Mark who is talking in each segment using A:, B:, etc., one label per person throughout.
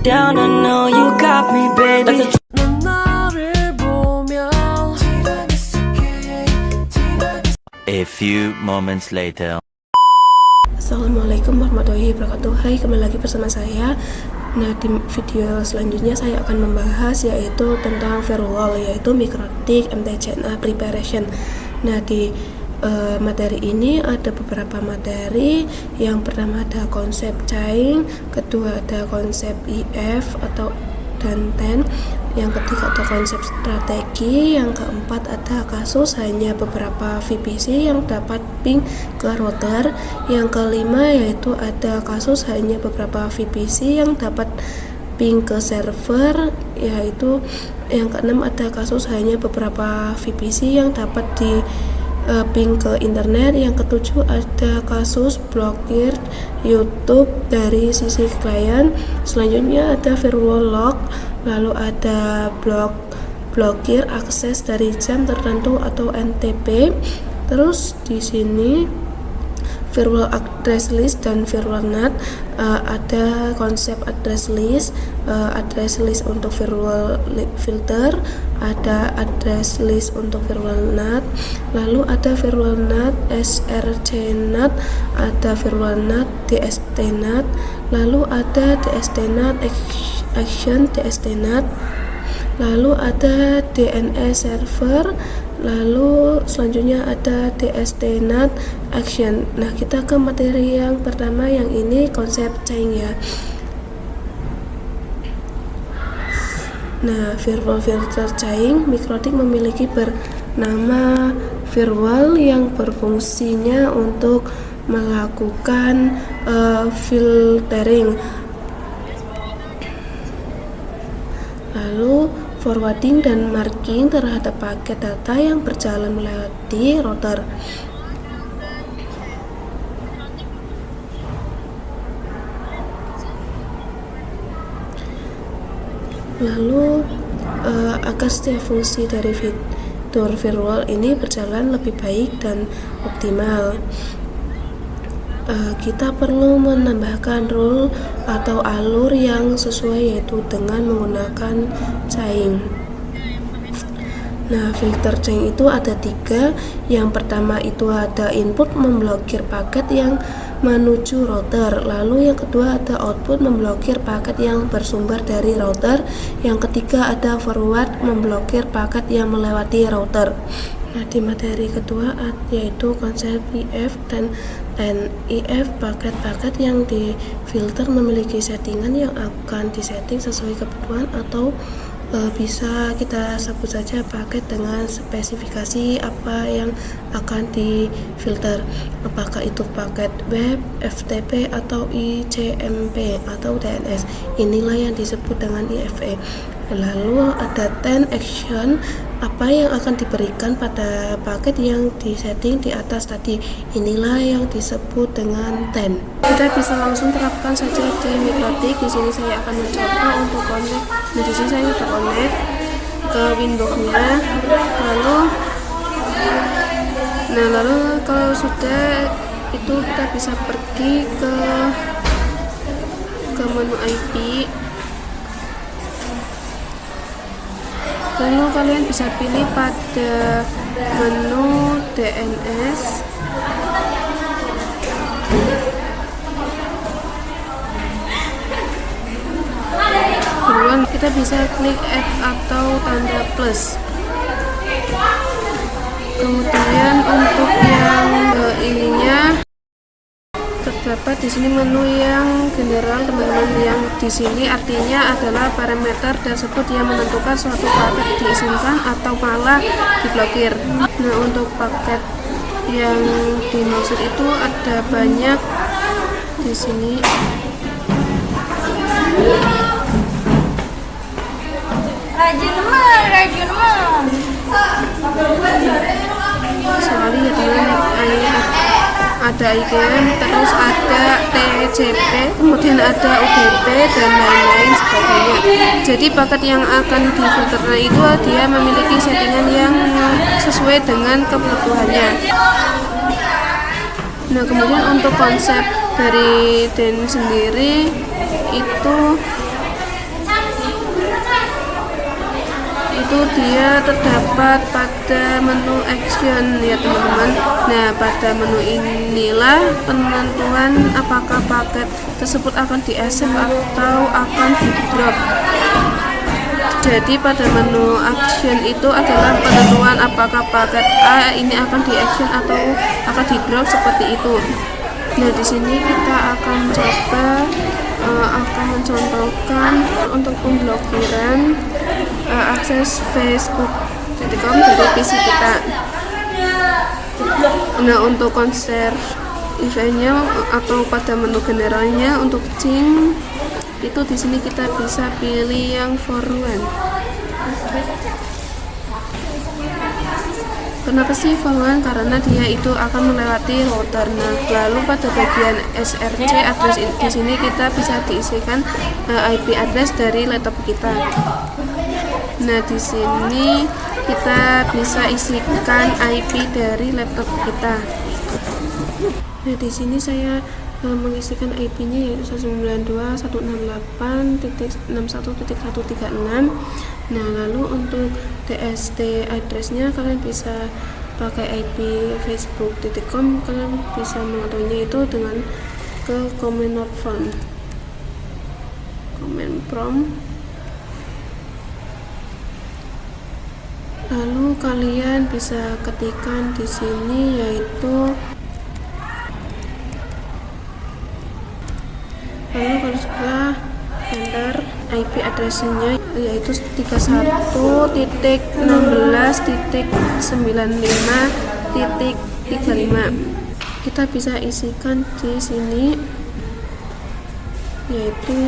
A: down, I know you got me, baby.
B: A few moments later.
C: Assalamualaikum warahmatullahi wabarakatuh. Hai, kembali lagi bersama saya. Nah, di video selanjutnya saya akan membahas yaitu tentang firewall, yaitu Mikrotik MTCNA Preparation. Nah, di materi ini ada beberapa materi. Yang pertama ada konsep chain, kedua ada konsep IF atau dan TEN, yang ketiga ada konsep strategi, yang keempat ada kasus hanya beberapa VPC yang dapat ping ke router, yang kelima yaitu ada kasus hanya beberapa VPC yang dapat ping ke server, yaitu yang keenam ada kasus hanya beberapa VPC yang dapat di ping ke internet, yang ketujuh ada kasus blokir YouTube dari sisi klien, selanjutnya ada firewall lock, lalu ada blokir akses dari jam tertentu atau NTP. Terus di sini firewall address list dan firewall NAT, ada konsep address list untuk firewall filter, ada address list untuk firewall NAT, lalu ada firewall NAT SRC NAT, ada firewall NAT DST NAT, lalu ada DST NAT action DST NAT, lalu ada DNS server, lalu selanjutnya ada DST NAT action. Nah, kita ke materi yang pertama, yang ini konsep chain ya. Nah, firewall filter chain Mikrotik memiliki bernama firewall yang berfungsinya untuk melakukan filtering, lalu forwarding dan marking terhadap paket data yang berjalan melewati router. Lalu agar setiap fungsi dari fitur firewall ini berjalan lebih baik dan optimal, kita perlu menambahkan rule atau alur yang sesuai, yaitu dengan menggunakan chain. Nah, filter chain itu ada 3. Yang pertama itu ada input memblokir paket yang menuju router, lalu yang kedua ada output memblokir paket yang bersumber dari router, yang ketiga ada forward memblokir paket yang melewati router. Nah, di materi kedua yaitu konsep IF dan TEN. IF, paket-paket yang difilter memiliki settingan yang akan disetting sesuai kebutuhan, atau bisa kita sebut saja paket dengan spesifikasi apa yang akan difilter, apakah itu paket web, FTP atau ICMP atau DNS. Inilah yang disebut dengan IFE. Lalu ada TEN action, apa yang akan diberikan pada paket yang disetting di atas tadi. Inilah yang disebut dengan TEN. Kita bisa langsung terapkan saja di Mikrotik. Di sini saya akan mencoba untuk connect. Nah, di sini saya sudah connect ke Windows-nya. Lalu kalau sudah itu kita bisa pergi ke menu IP. Lalu kalian bisa pilih pada menu DNS. Kemudian kita bisa klik add atau tanda plus. Kemudian untuk yang ininya terdapat di sini menu yang general, teman-teman. Yang di sini artinya adalah parameter tersebut yang menentukan suatu paket diizinkan atau malah diblokir. Nah, untuk paket yang dimaksud itu ada banyak di sini.
D: Rajin teman.
C: Sekali ya teman, ada IGN, terus ada TCP, kemudian ada UDP dan lain-lain sebagainya. Jadi paket yang akan difilter itu dia memiliki settingan yang sesuai dengan kebutuhannya. Nah, kemudian untuk konsep dari DEN sendiri itu itu dia terdapat pada menu action ya teman-teman. Nah, pada menu inilah penentuan apakah paket tersebut akan di-accept atau akan di-drop. Jadi pada menu action itu adalah penentuan apakah paket A ini akan di-action atau akan di-drop seperti itu. Nah, di sini kita akan mencontohkan untuk pemblokiran akses facebook.com dari PC kita. Nah, untuk konser eventnya atau pada menu generalnya untuk Cing itu di sini kita bisa pilih yang forward. Kenapa sih forward? Karena dia itu akan melewati router. Nah, lalu pada bagian SRC address di sini kita bisa diisikan IP address dari laptop kita. Nah, di sini kita bisa isikan IP dari laptop kita. Nah, di sini saya mengisikan IP-nya yaitu 192.168.61.136. Nah, lalu untuk DST address-nya kalian bisa pakai IP facebook.com. Kalian bisa mengaturnya itu dengan ke command prompt. Lalu kalian bisa ketikkan di sini yaitu kalau sudah enter IP address-nya yaitu 31.16.95.35. Kita bisa isikan di sini yaitu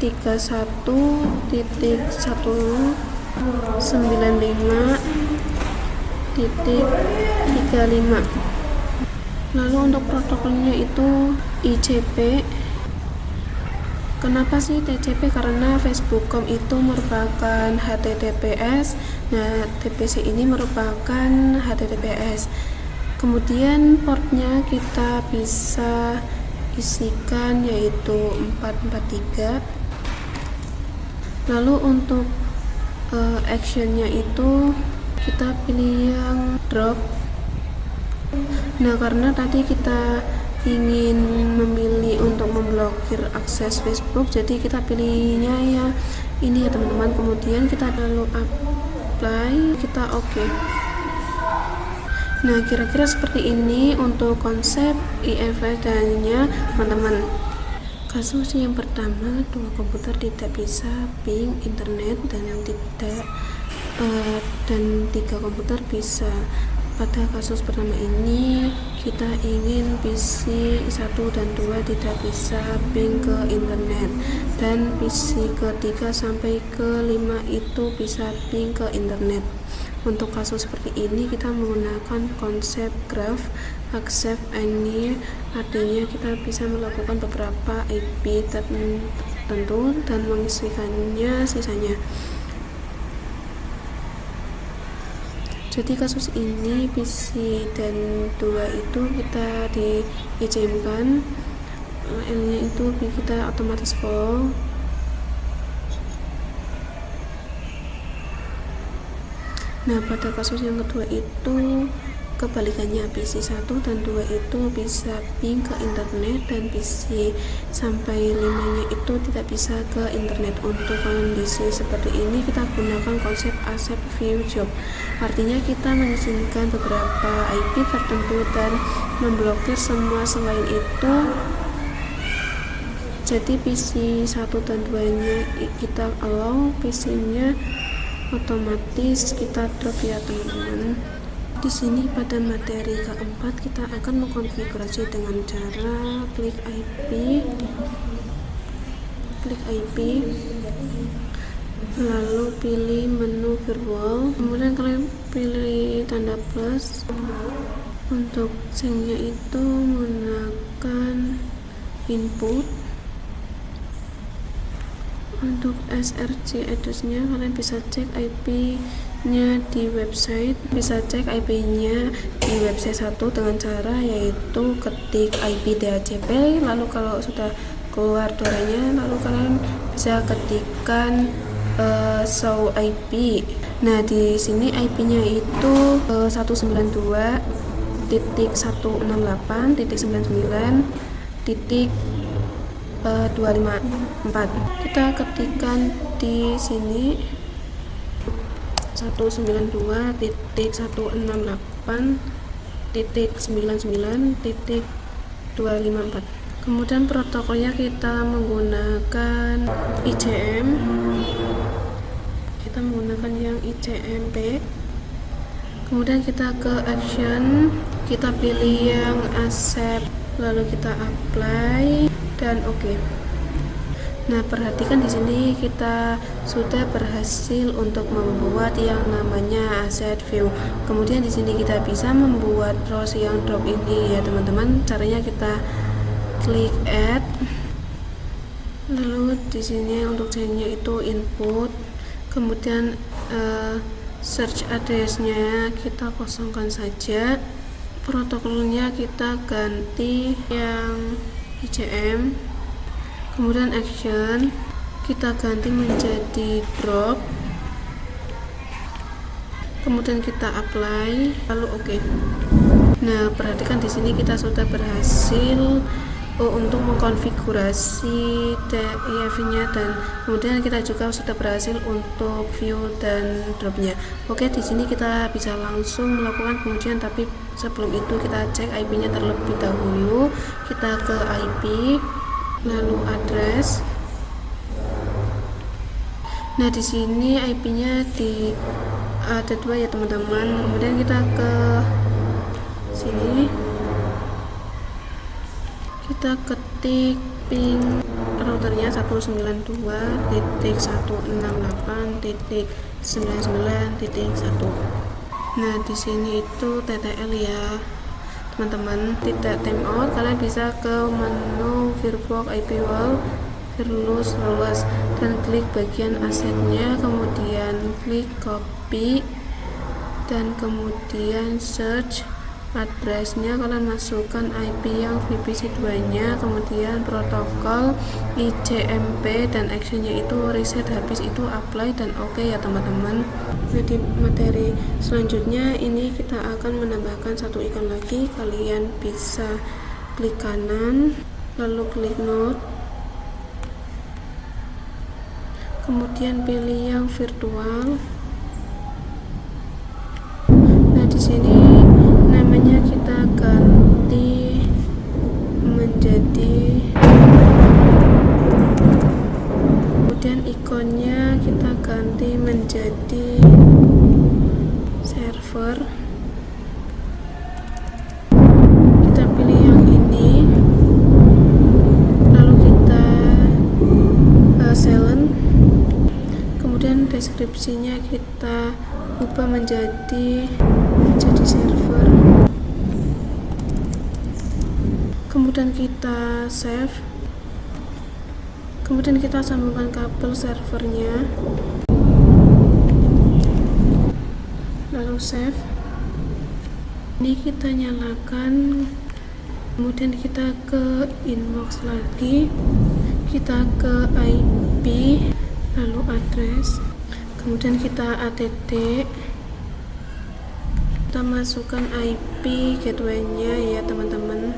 C: 31.195.35. Lalu untuk protokolnya itu ICP. Kenapa sih TCP? Karena Facebook.com itu merupakan HTTPS. Nah, TPC ini merupakan HTTPS. Kemudian portnya kita bisa isikan yaitu 443. Lalu untuk actionnya itu kita pilih yang drop. Nah, karena tadi kita ingin memilih untuk memblokir akses Facebook, jadi kita pilihnya ya ini ya teman-teman. Kemudian kita lalu apply, kita oke. Nah, kira-kira seperti ini untuk konsep IFS-nya teman-teman. Kasus yang pertama, dua komputer tidak bisa ping internet dan tiga komputer bisa. Pada kasus pertama ini kita ingin PC 1 dan 2 tidak bisa ping ke internet dan PC ketiga sampai ke 5 itu bisa ping ke internet. Untuk kasus seperti ini kita menggunakan konsep graph accept any, artinya kita bisa melakukan beberapa IP tertentu dan mengisikannya sisanya. Jadi kasus ini PC dan 2 itu kita diizinkan, L-nya itu kita otomatis follow. Nah, pada kasus yang kedua itu kebalikannya, PC 1 dan 2 itu bisa ping ke internet dan PC sampai 5-nya itu tidak bisa ke internet. Untuk kondisi seperti ini kita gunakan konsep accept view job, artinya kita mengizinkan beberapa IP tertentu dan memblokir semua selain itu. Jadi PC 1 dan 2-nya kita allow, PC-nya otomatis kita drop ya teman-teman. Di sini pada materi keempat kita akan mengkonfigurasi dengan cara klik IP, lalu pilih menu firewall, kemudian kalian pilih tanda plus. Untuk Cing-nya itu menggunakan input. Untuk SRC address-nya kalian bisa cek IP-nya di website, bisa cek IP-nya di website 1 dengan cara yaitu ketik IP DHCP, lalu kalau sudah keluar suaranya lalu kalian bisa ketikkan show IP. Nah, di sini IP-nya itu 192.168.99.254. Kita ketikkan di sini 192.168.99.254. Kemudian protokolnya kita menggunakan ICM. Kita menggunakan yang ICMP. Kemudian kita ke action, kita pilih yang accept, lalu kita apply dan oke. Nah, perhatikan di sini kita sudah berhasil untuk membuat yang namanya asset view. Kemudian di sini kita bisa membuat rows yang drop ini ya teman-teman. Caranya kita klik add, lalu di sini untuk change-nya itu input, kemudian search address-nya kita kosongkan saja, protokolnya kita ganti yang ICM, kemudian action kita ganti menjadi drop, kemudian kita apply, lalu oke. Nah, perhatikan di sini kita sudah berhasil untuk mengkonfigurasi EIF-nya dan kemudian kita juga sudah berhasil untuk view dan dropnya. Oke, di sini kita bisa langsung melakukan pengujian, tapi sebelum itu kita cek IP-nya terlebih dahulu. Kita ke IP, lalu address. Nah, di sini IP-nya ada 2 ya teman-teman. Kemudian kita ke sini, kita ketik ping routernya 192.168.99.1. Nah, di sini itu TTL ya teman-teman, tidak timeout. Kalian bisa ke menu VirtualBox IP wall Virtuous Rollers dan klik bagian asetnya, kemudian klik copy dan kemudian search address-nya, kalian masukkan IP yang VPC2 nya, kemudian protokol ICMP dan action-nya itu reset, habis itu apply dan oke ya teman-teman. Nah, di materi selanjutnya ini kita akan menambahkan satu ikon lagi. Kalian bisa klik kanan lalu klik node, kemudian pilih yang virtual. Nah, di sini namanya kita ganti menjadi, kemudian ikonnya kita ganti menjadi server. Kita pilih yang ini, lalu kita silent, kemudian deskripsinya kita ubah menjadi server, kemudian kita save, kemudian kita sambungkan kabel servernya, lalu save. Ini kita nyalakan, kemudian kita ke inbox lagi, kita ke IP, lalu address, kemudian kita add, kita masukkan IP gateway-nya ya teman-teman,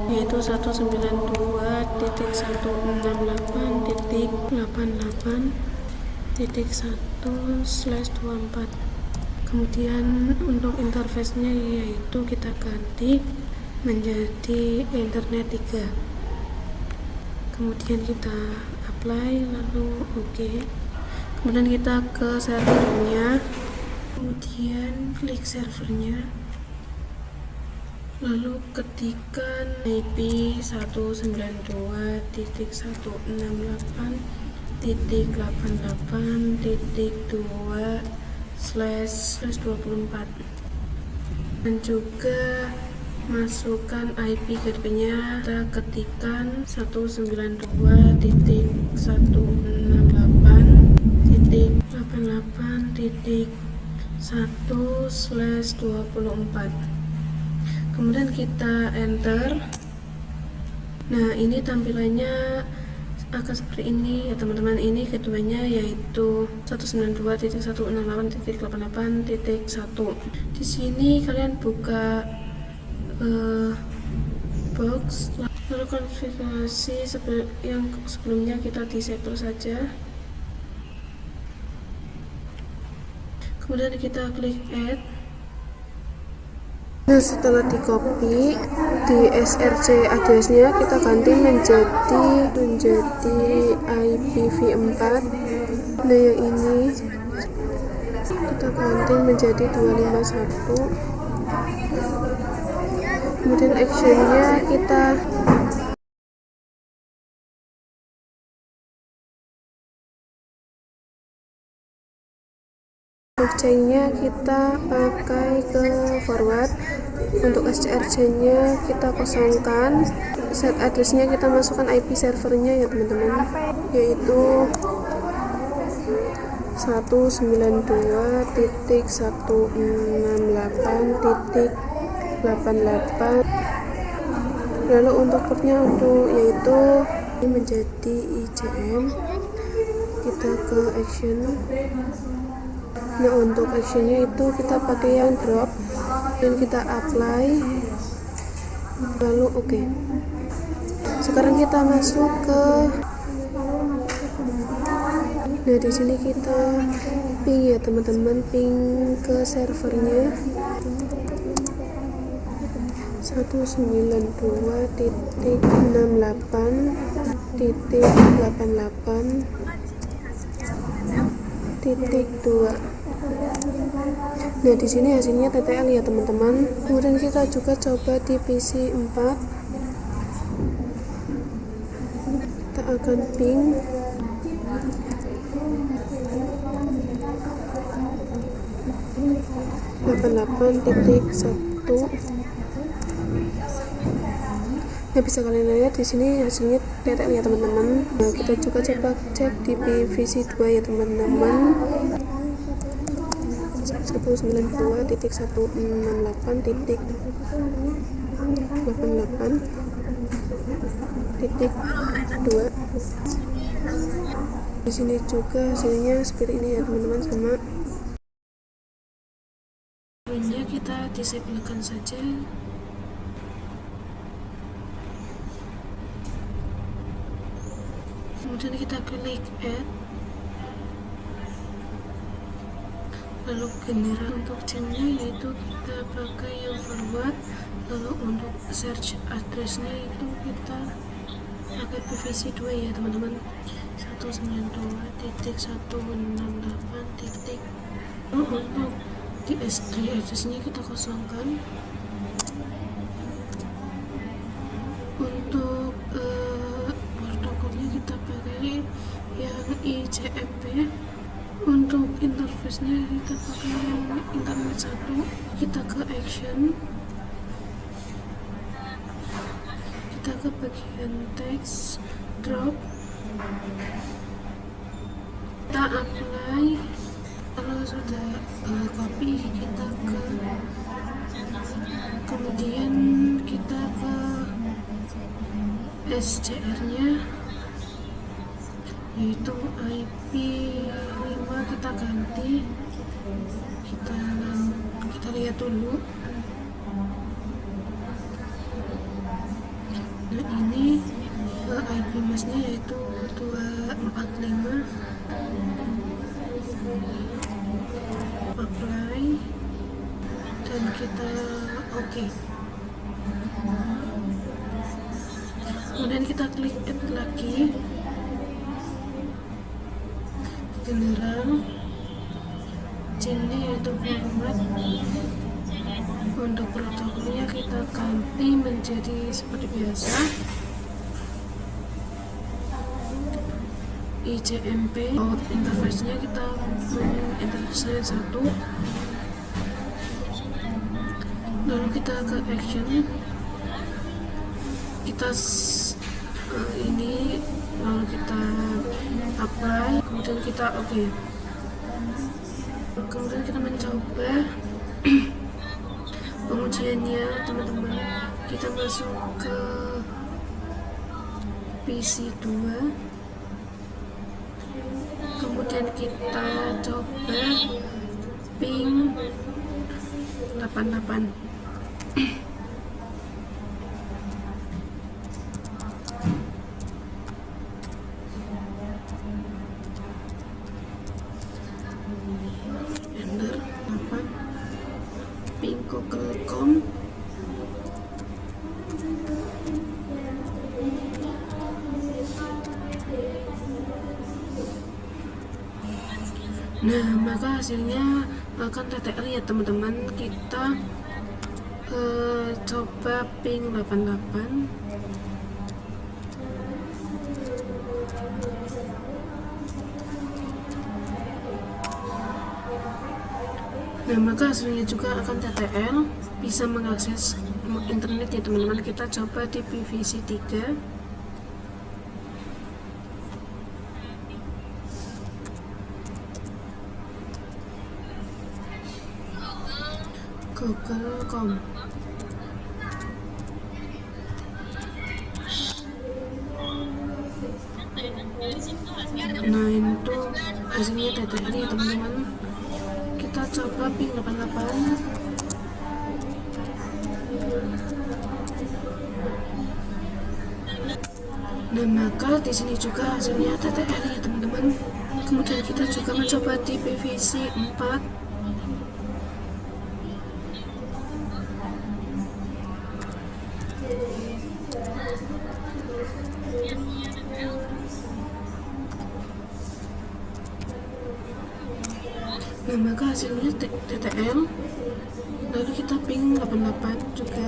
C: yaitu 192.168.1/24. Kemudian untuk interface-nya yaitu kita ganti menjadi internet 3. Kemudian kita apply lalu oke. Kemudian kita ke servernya, kemudian klik servernya, lalu ketikkan IP 192.168.2/24 dan juga masukkan IP gateway-nya. Kita ketikkan 192.168.1/24. Kemudian kita enter. Nah, ini tampilannya akan seperti ini ya teman-teman. Ini keduanya yaitu 192.168.88.1. Di sini kalian buka box, lalu konfigurasi yang sebelumnya kita disable saja. Kemudian kita klik add. Nah, setelah di copy di src address-nya kita ganti menjadi IPv4. Nah, yang ini kita ganti menjadi 251. Kemudian actionnya kita blockchain-nya kita pakai ke forward. Untuk SCRC-nya kita kosongkan. Set address-nya kita masukkan IP servernya ya teman-teman, yaitu 192.168.88. Lalu untuk portnya yaitu ini menjadi ICM. Kita ke action. Nah, untuk actionnya itu kita pakai yang drop dan kita apply, lalu oke. Sekarang kita masuk ke, nah di sini kita ping ya teman-teman, ping ke servernya 192.68.2. Nah, di sini hasilnya TTL ya teman-teman. Kemudian kita juga coba di PC 4. Kita akan ping .168.1. Nah, bisa kalian lihat di sini hasilnya TTL ya teman-teman. Nah, kita juga coba cek di PVC 2 ya teman-teman. 192.168.88.2. Di sini juga hasilnya seperti ini ya teman-teman, sama. Sebelumnya kita disablekan saja. Kemudian kita klik add. Lalu general untuk chainnya yaitu kita pakai yang forward. Lalu untuk search addressnya itu kita pakai PVC 2 ya teman-teman, 192.168. Untuk di S3 addressnya kita kosongkan. Untuk protokolnya kita pakai yang ICMP. Untuk interface-nya kita pakai yang internet 1. Kita ke action, kita ke bagian text drop, kita apply. Kalau sudah copy kita kemudian kita ke SCR-nya yaitu IP5 kita ganti. Kita lihat dulu. Nah, ini IP masnya yaitu 245. Apply dan kita oke. Kemudian kita klik add lagi, general chainnya yaitu format. Untuk protokolnya kita ganti menjadi seperti biasa ICMP. Interface-nya kita interface 1. Lalu kita ke action, kita ini, lalu kita apply, kemudian kita oke. Kemudian kita mencoba pengujiannya teman-teman. Kita masuk ke PC 2. Kemudian kita coba ping 88. Enter 8 ping Google.com. Nah, maka hasilnya akan TTL ya teman-teman. Kita coba ping 88. Nah, maka hasilnya juga akan TTL, bisa mengakses internet ya teman-teman. Kita coba di PVC 3. Google.com. Nah, itu hasilnya TTL ya teman-teman. Kita coba ping 88. Nah, maka di sini juga hasilnya TTL ya teman-teman. Kemudian kita juga mencoba di PVC 4. Nah, maka hasilnya TTL. Lalu kita ping 88 juga.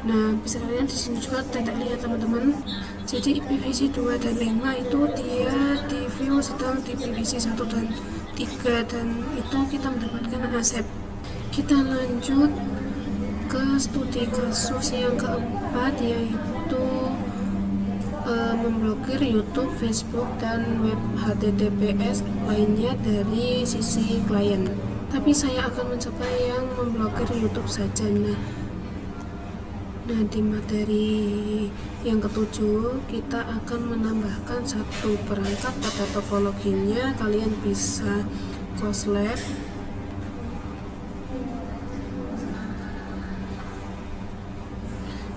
C: Nah, bisa kalian di sini juga TTL ya teman-teman. Jadi PVC 2 dan 5 itu dia di view sedang di PVC 1 dan 3, dan itu kita mendapatkan aset. Kita lanjut ke studi kasus yang keempat, yaitu memblokir YouTube, Facebook, dan web HTTPS lainnya dari sisi klien. Tapi saya akan mencoba yang memblokir YouTube saja. Nah, di materi yang ketujuh kita akan menambahkan satu perangkat pada topologinya. Kalian bisa koslab.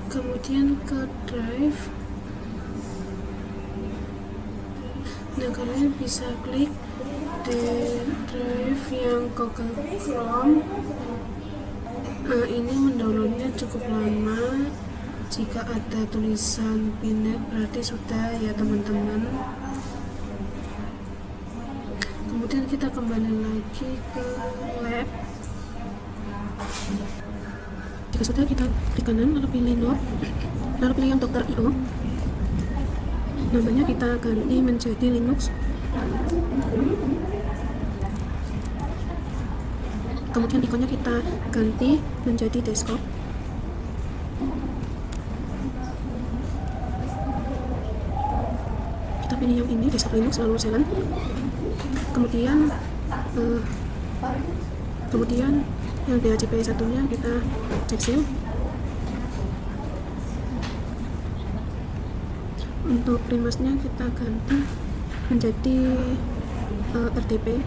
C: Kemudian ke drive. Nah, kalian bisa klik di drive yang Google Chrome. Nah, ini mendownloadnya cukup lama. Jika ada tulisan pinet berarti sudah ya teman-teman. Kemudian kita kembali lagi ke lab. Jika sudah, kita klik kanan lalu pilih node, lalu pilih yang Dr. IO. Namanya kita ganti menjadi Linux. Kemudian ikonnya kita ganti menjadi desktop. Kita pilih yang ini, desktop Linux, lalu jalan. Kemudian yang DHCP satunya kita cek seal. Untuk primasnya kita ganti menjadi RDP.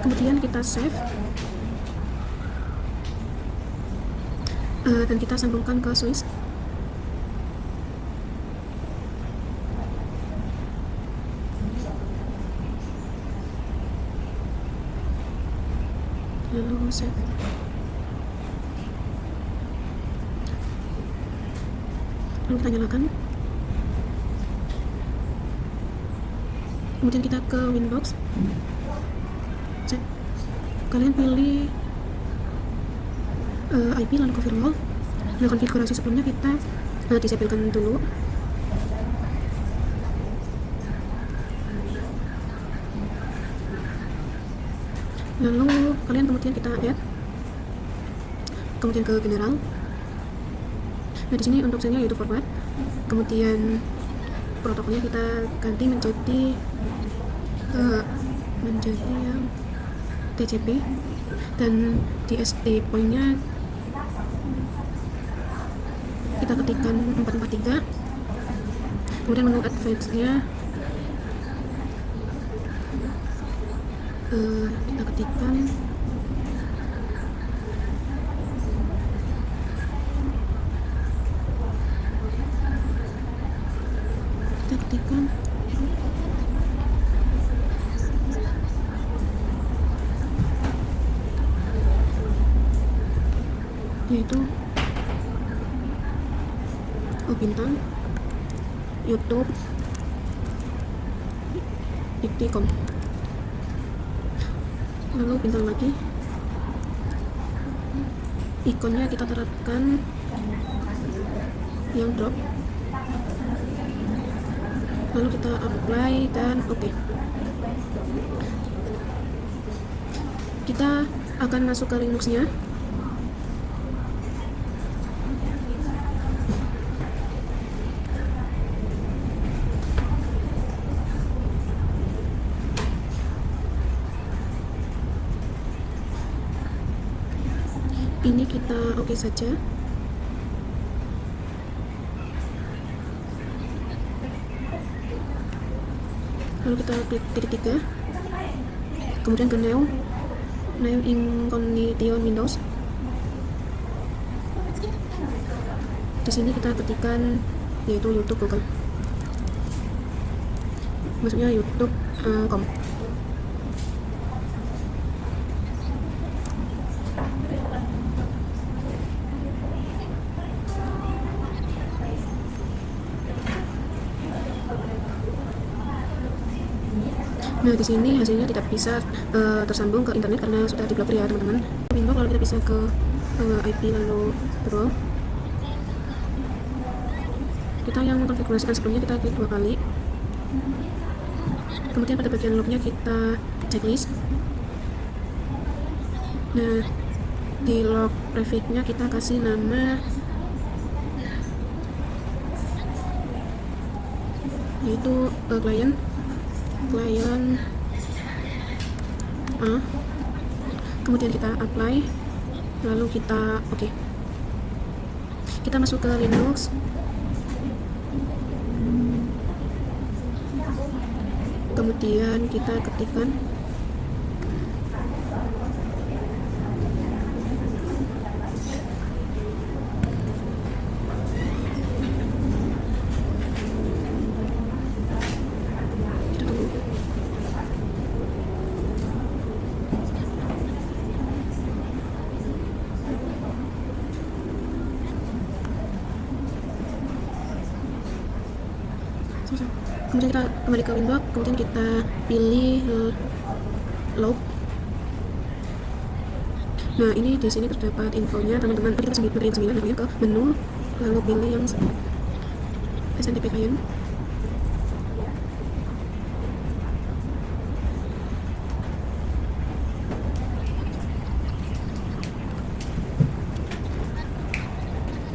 C: Kemudian kita save dan kita sambungkan ke switch. Lalu save. Lalu kita nyalakan. Kemudian kita ke Winbox. Cek. Kalian pilih IP lalu ke firewall. Nah, konfigurasi sebelumnya kita disabelkan dulu. Lalu kalian kemudian kita add. Kemudian ke general. Nah, di sini untuk filenya yaitu format. Kemudian protokolnya kita ganti menjadi yang TCP, dan di SD pointnya kita ketikkan 443, kemudian menu advance-nya kita ketikkan yaitu bintang YouTube .com, lalu bintang lagi, ikonnya kita terapkan yang drop, lalu kita apply dan oke. Kita akan masuk ke Linux-nya. Ini kita oke saja. Lalu kita klik titik 3, kemudian ke New Incognito Windows. Di sini kita ketikkan yaitu YouTube Google, maksudnya YouTube.com. Nah, di sini hasilnya tidak bisa tersambung ke internet karena sudah diblokir ya teman-teman. Windows, lalu kita bisa ke IP lalu Pro. Kita yang mengkonfigurasikan sebelumnya kita klik 2 kali. Kemudian pada bagian lognya kita checklist. Nah, di log prefix-nya kita kasih nama yaitu client A, kemudian kita apply, lalu kita oke. Kita masuk ke Linux, kemudian kita ketikkan kemudian kita kembali ke Windows, kemudian kita pilih log. Nah, ini di sini terdapat infonya teman-teman. Kita beri 9 kemudian ke menu, lalu pilih yang SNTP client.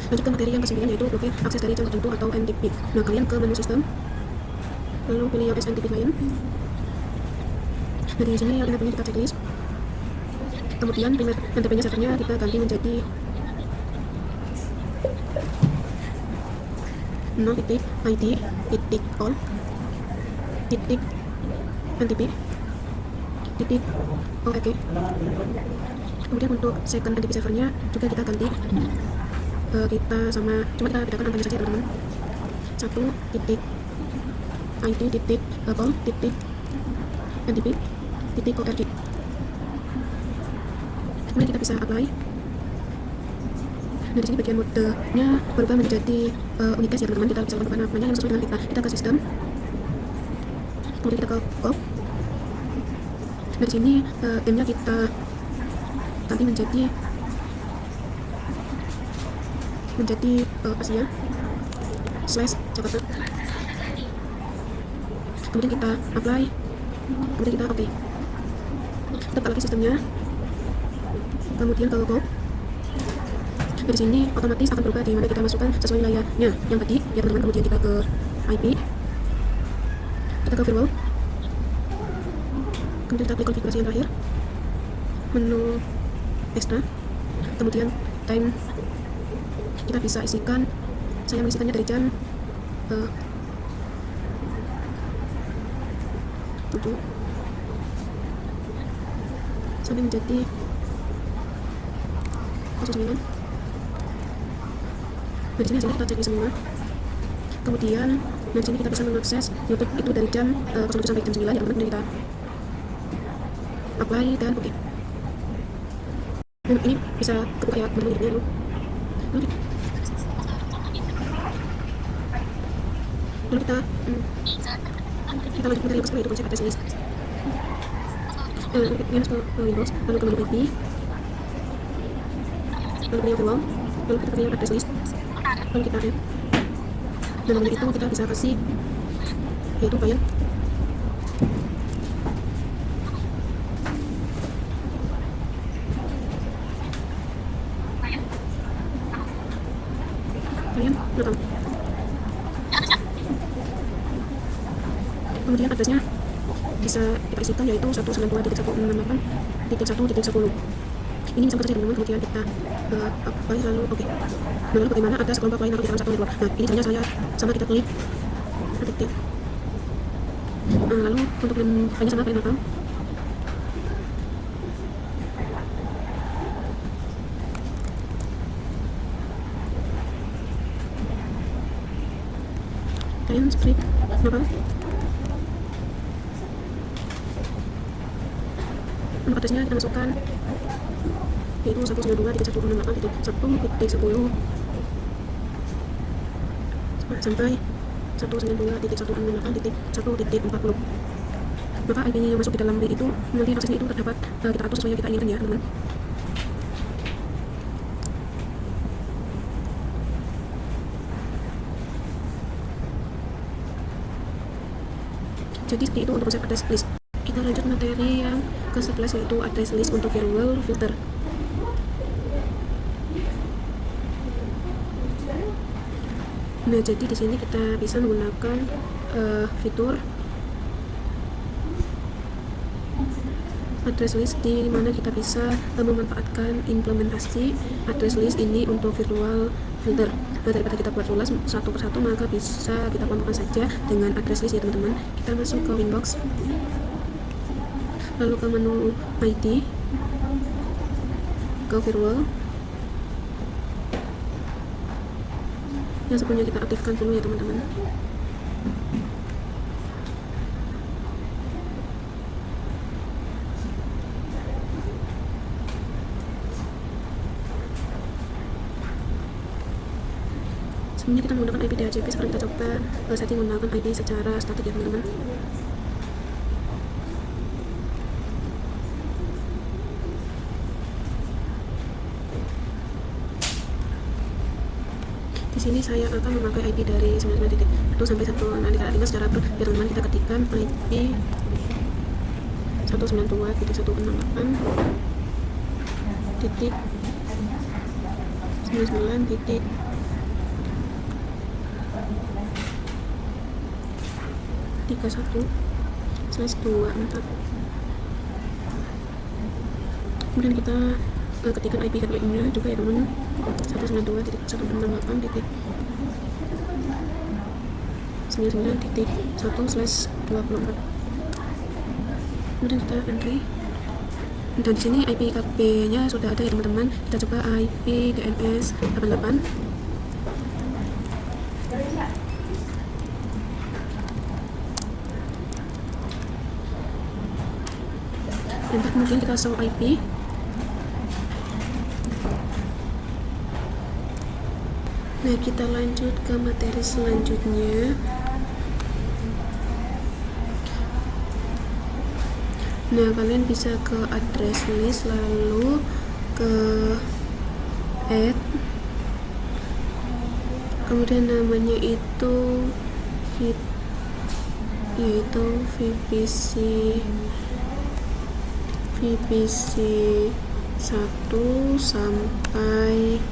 C: Lanjut ke materi yang ke-9 yaitu blokir akses dari jam tertentu atau NTP. Nah, kalian ke menu sistem, lalu pilih yang SNTP client. Nah, di sini yang punya kita checklist. Kemudian primer NTP-nya servernya kita ganti menjadi 0.id.all .ntp .org. Kemudian untuk second NTP servernya juga kita ganti, kita sama, cuma kita bedakan angkanya saja teman-teman. 1.id.all.ntp.org. Kemudian kita bisa apply. Nah, di sini bagian modenya berubah menjadi Unicast ya teman-teman. Kita bisa ubah namanya yang sesuai dengan kita. Kita ke sistem, kemudian kita ke cop. Nah, di sini M-nya kita ganti menjadi Asia /Jakarta. Kemudian kita apply, kemudian kita oke. Kita buka lagi sistemnya, kemudian ke logo. Dari sini otomatis akan berubah di mana kita masukkan sesuai wilayahnya yang tadi ya teman-teman. Kemudian kita ke IP, kita ke firewall, kemudian kita klik konfigurasi yang terakhir, menu extra, kemudian time. Kita bisa isikan saya mengisikannya dari jam 7 sampai menjadi 09. Nah, di sini hasilnya kita cek semua. Kemudian, di sini kita bisa mengakses YouTube itu dari jam 07 sampai jam 9 ya teman-teman. Kemudian kita apply dan oke. Dan ini bisa kebuka ya teman-teman YouTube-nya dulu. Lalu kita lanjut dari setelah itu konsep address list. Ini masuk ke Windows, lalu ke menu IP, lalu pilih Firewall, lalu kita pilih address list, lalu kita add. Dan namanya itu kita bisa kasih yaitu file. Kalian rekam. Kemudian addressnya bisa kita isikan yaitu 192.168.1.10. Ini misalkan saja teman-teman, kemudian kita apply lalu oke. Nah, lalu bagaimana ada sekelompok lain atau satu network. Nah, ini caranya saya sama kita klik detik. Lalu untuk filenya sama kalian rekam. Kalian script rekam. Untuk addressnya kita masukkan yaitu 192.168.1.10 sampai 192.168.1.40. Maka IP yang masuk di dalam link itu nanti aksesnya itu terdapat kita atur sesuai yang kita inginkan ya teman-teman. Jadi seperti itu untuk konsep address list. Kita lanjut materi yang ke-11 yaitu address list untuk firewall filter. Nah, jadi di sini kita bisa menggunakan fitur address list di mana kita bisa memanfaatkan implementasi address list ini untuk virtual filter. Nah, daripada kita buat ulas satu persatu, maka bisa kita kelompokkan saja dengan address list ya teman-teman. Kita masuk ke Winbox, lalu ke menu ID, ke firewall. Yang sebelumnya kita aktifkan dulu ya teman-teman. Sebelumnya kita menggunakan IP DHCP, sekarang kita coba setting menggunakan IP secara statik ya teman-teman. Di sini saya akan memakai IP dari 99.1 sampai 1.5 secara per ya teman-teman. Kita ketikkan IP 192.168.99.31. Kemudian kita ketikkan IP gateway-nya juga ya teman-teman, 192.168.99.1/24. Kemudian kita entry. Dan di sini IP KP-nya sudah ada ya teman-teman. Kita coba IP DNS 88. Dan kemudian kita show IP. Nah, kita lanjut ke materi selanjutnya. Nah, kalian bisa ke address list lalu ke add, kemudian namanya itu yaitu VPC 1 sampai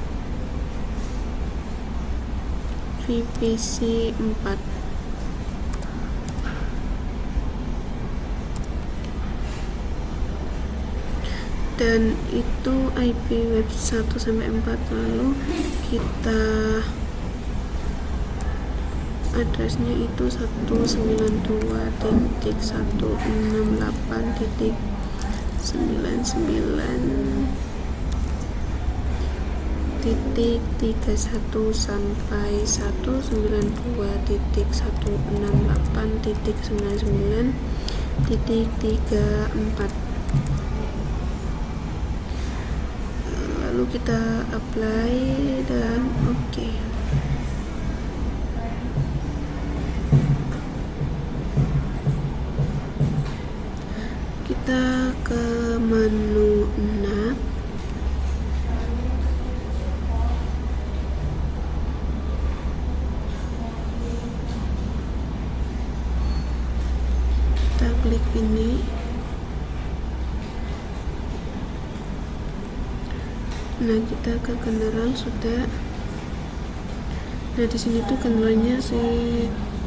C: VPC 4. Dan itu IP web 1 sampai 4. Lalu kita addressnya itu 192.168.39 sampai 192.168.99.34. Lalu kita apply dan oke. Kita ke menu NAP. Kita klik ini. Nah, kita ke general sudah. Nah, di sini tuh generalnya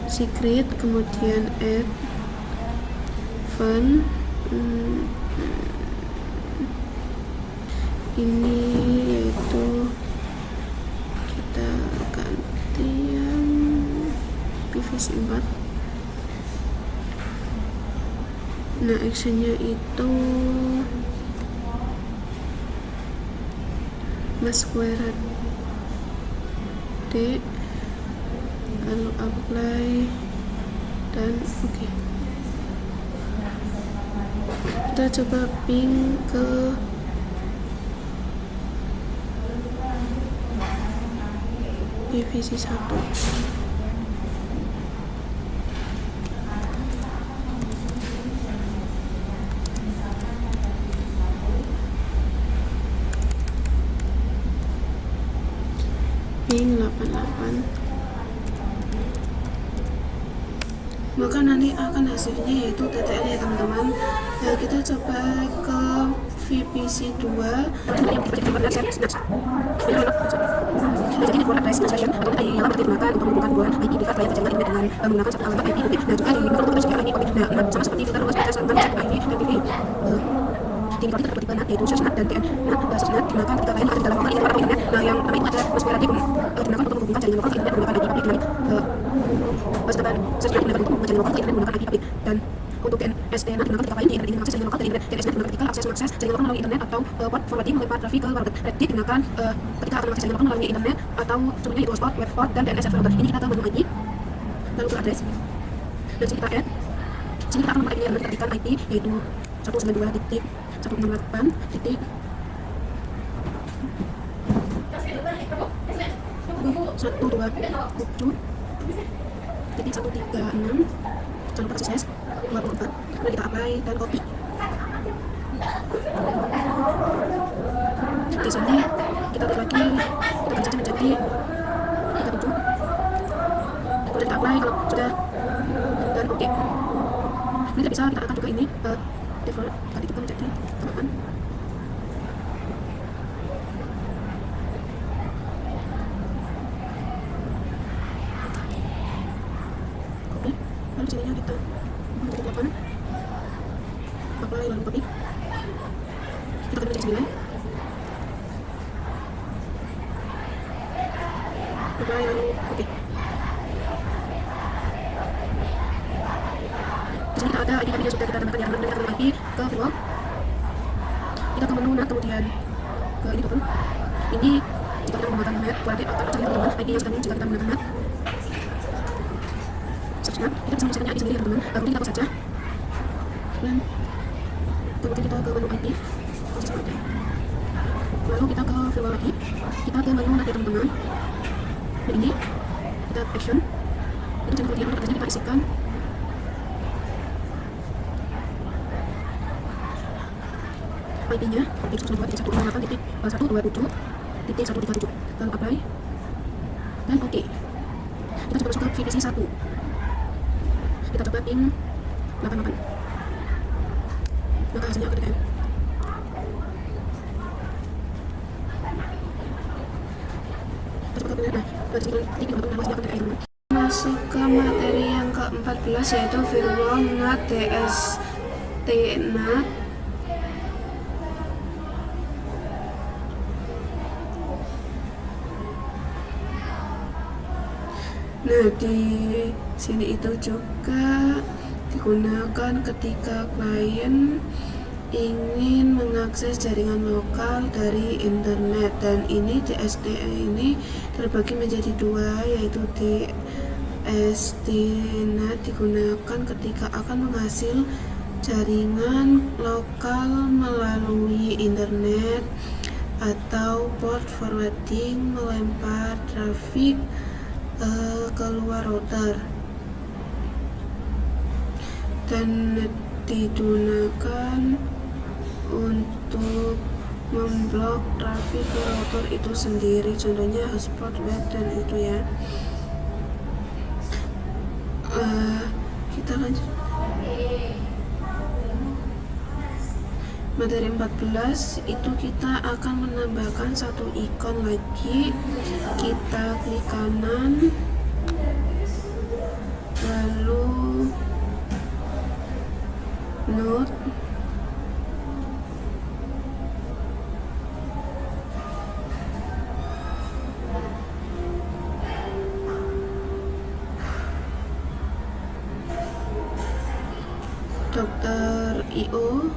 C: secret, kemudian add, fun. Ini yaitu kita ganti yang PVC 4. Nah, actionnya itu masquerade D, lalu apply dan oke. Kita coba ping ke PVC 1. Ping 88. Maka nanti akan hasilnya yaitu TTL ya teman-teman. Nah, kita coba ke VPC 2. Jadi ini buat address session atau yang dapat digunakan untuk menghubungkan dua IP device lain dengan internet dengan menggunakan satu alamat IP publik. Nah, juga di untuk sekian IP publik. Nah, sama seperti filter luas batas tentang IP dan pilih tinggal kita dapat digunakan yaitu search dan TN. Nah, search digunakan ketika lain ada dalam format internet atau internet. Nah, yang pertama itu ada masquerade digunakan untuk menghubungkan jaringan lokal internet menggunakan IP publik dengan sedangkan search digunakan untuk menghubungkan jaringan lokal internet menggunakan IP publik. Dan untuk DNS digunakan ketika lain di internet ingin mengakses jaringan lokal dari internet. DNS digunakan ketika mengakses jaringan lokal melalui internet atau port forwarding melempar traffic ke warnet. Reddit digunakan ketika akan mengakses jaringan lokal melalui internet atau contohnya itu hotspot, webport, dan DNS server router. Ini kita ke menu IP, lalu ke address, dan sini kita add. Sini kita akan memakai ini kita ketikkan IP yaitu 192.168. Satu dua tujuh titik 136. Jangan lupa sukses 24. Kemudian kita apply dan copy. Di sini kita klik lagi, kita ganti saja menjadi 37. Kemudian kita apply kalau sudah dan oke. Ini tidak bisa, kita akan juga ini default tadi juga menjadi kemaan. Oke, lalu sininya kita untuk 8 apply lalu copy. Kita akan menjadi 9. Apply lalu oke. Di sini kita ada ID yang sudah kita tambahkan yang benar dengan IP ke firewall. Kita ke menu NAT kemudian ke ini dulu. Ini jika kita menggunakan NAT quality atau teman-teman IP yang sedang jika kita menggunakan NAT. Search NAT, kita bisa menyelesaikannya ID sendiri teman-teman. Kemudian kita hapus saja. Dan kemudian kita ke menu IP. Lalu kita ke firewall lagi. Kita ke menu NAT ya teman-teman. Nah, ini kita action. Ini kemudian untuk addressnya kita isikan IP-nya itu 192.168.127.137. Lalu apply dan oke. Kita coba masuk ke VPC 1. Kita coba ping 88. Maka hasilnya ketika masuk ke materi yang ke-14 yaitu firewall NAT DST NAT. Nah, di sini itu juga digunakan ketika klien ingin mengakses jaringan lokal dari internet, dan ini DSD ini terbagi menjadi dua, yaitu DSD-NAT digunakan ketika akan menghasil jaringan lokal melalui internet, atau port forwarding melempar trafik keluar router, dan digunakan untuk memblok trafik ke router itu sendiri, contohnya hotspot web dan itu ya. Kita lanjut materi 14. Itu kita akan menambahkan satu ikon lagi. Kita klik kanan, lalu note, Dr. IO,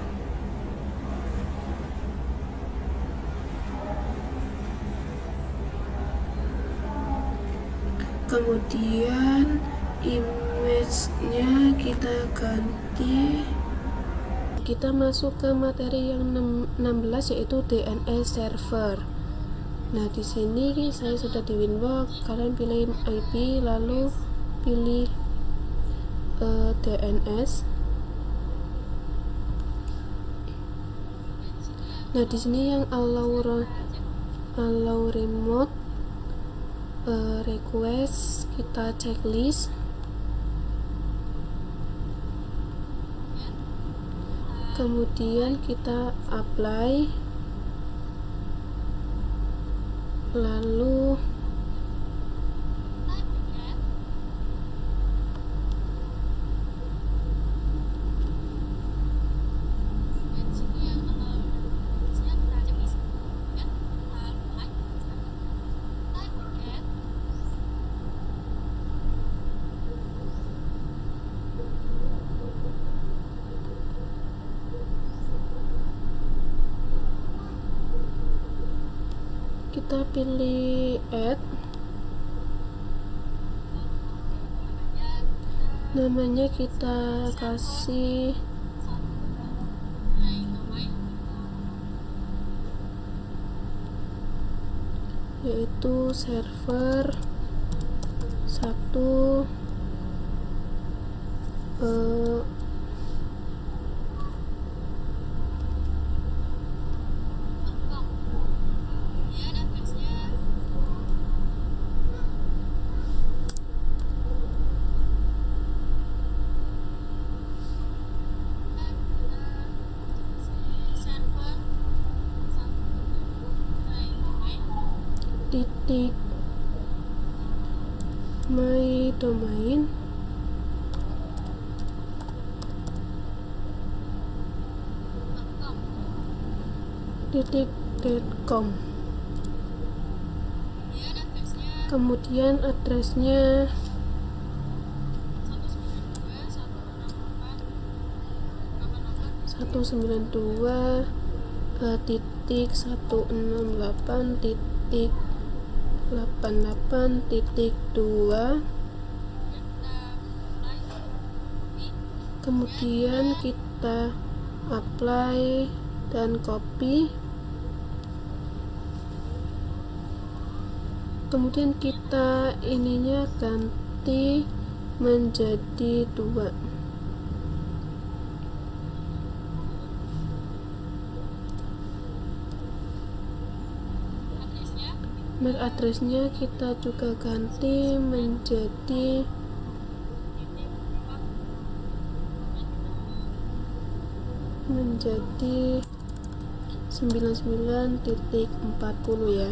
C: kemudian image-nya kita ganti. Kita masuk ke materi yang 16, yaitu DNS server. Nah, di sini saya sudah di Winbox. Kalian pilih IP, lalu pilih DNS. Nah, di sini yang allow remote request, kita checklist. Kemudian kita apply, lalu kita pilih add, namanya kita kasih yaitu server 1 titik my domain .com. Kemudian addressnya titik 168.88.2. Kemudian kita apply dan copy. Kemudian kita ininya ganti menjadi 2. MAC addressnya kita juga ganti menjadi 99.40 ya.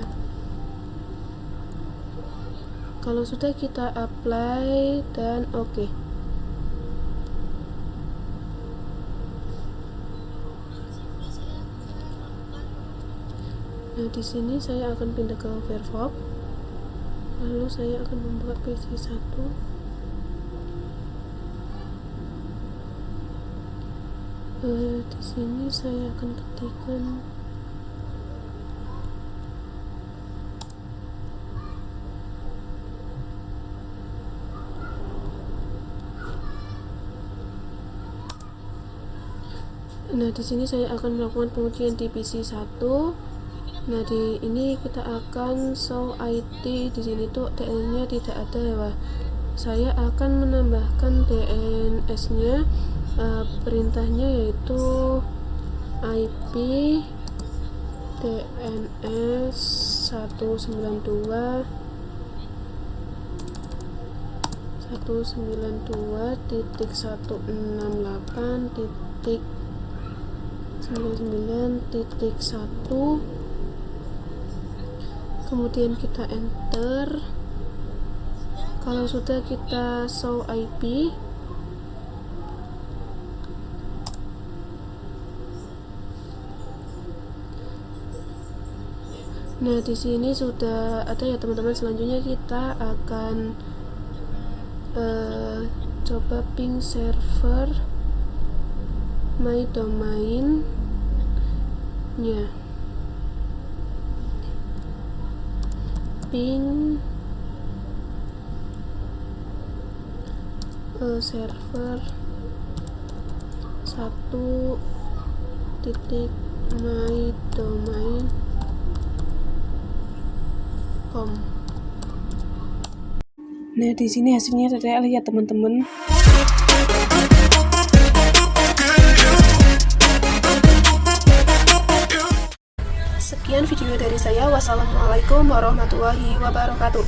C: Kalau sudah, kita apply dan oke. Nah, di sini saya akan pindah ke Firefox. Lalu saya akan membuka PC 1. Di sini saya akan ketikkan di sini saya akan melakukan pengujian di PC 1. Nah, di ini kita akan show IT. Di sini tuh DNS-nya tidak ada ya, Pak. Saya akan menambahkan DNS-nya. Perintahnya yaitu IP DNS 192.168.99.1, kemudian kita enter. Kalau sudah, kita show IP. Nah, di sini sudah ada ya teman-teman. Selanjutnya kita akan coba ping server my domain nya. Ping server 1.mydomain.com. Nah, di sini hasilnya tidak lihat teman-teman. Sekian video dari saya. Wassalamualaikum warahmatullahi wabarakatuh.